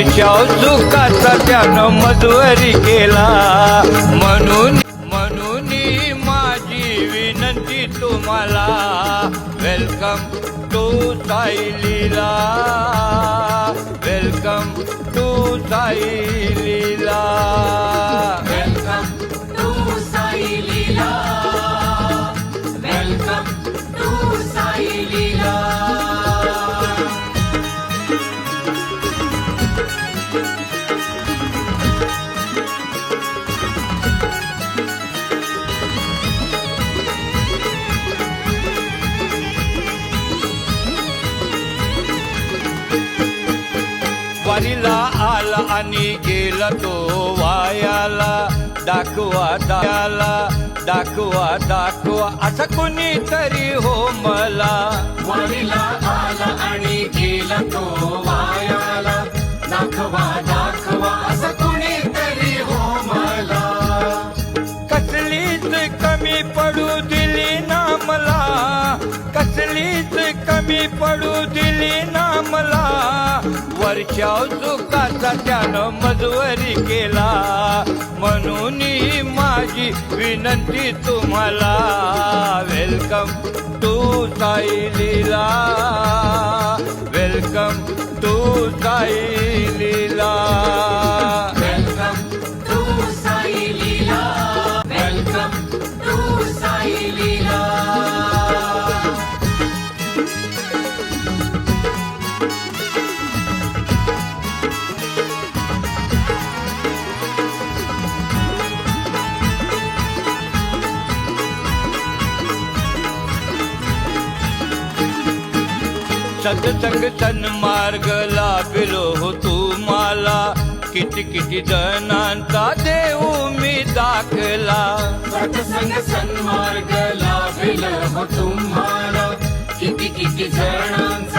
वरच्या सुखाचा त्यानं मजवरी केला. म्हणून माझी विनंती तुम्हाला, welcome to Sai Leela, welcome to Sai Leela, welcome to Sai Leela, welcome to Sai Leela. वारीला आला आणि गेला तो वायाला, दाखवा दाखवा असं कुणीतरी हो मला. वारीला आला आणि गेला तो वायाला, दाखवा असं कुणीतरी हो मला. कसलीच कमी पडू दिली ना मला, कसलीच कमी पडू दिली ना मला. वरच्या सुखाचा त्यानं मजवरी केला. म्हणून माझी विनंती तुम्हाला, welcome to Sai Leela, welcome to Sai Leela, welcome to Sai Leela, welcome to Sai Leela. सत्संग सन्मार्ग लाभलो हो तुम्हाला, किती जणांचा देऊ मी दाखला. सत्संग सन्मार्ग लाभेल हो तुम्हाला, किती जणांचा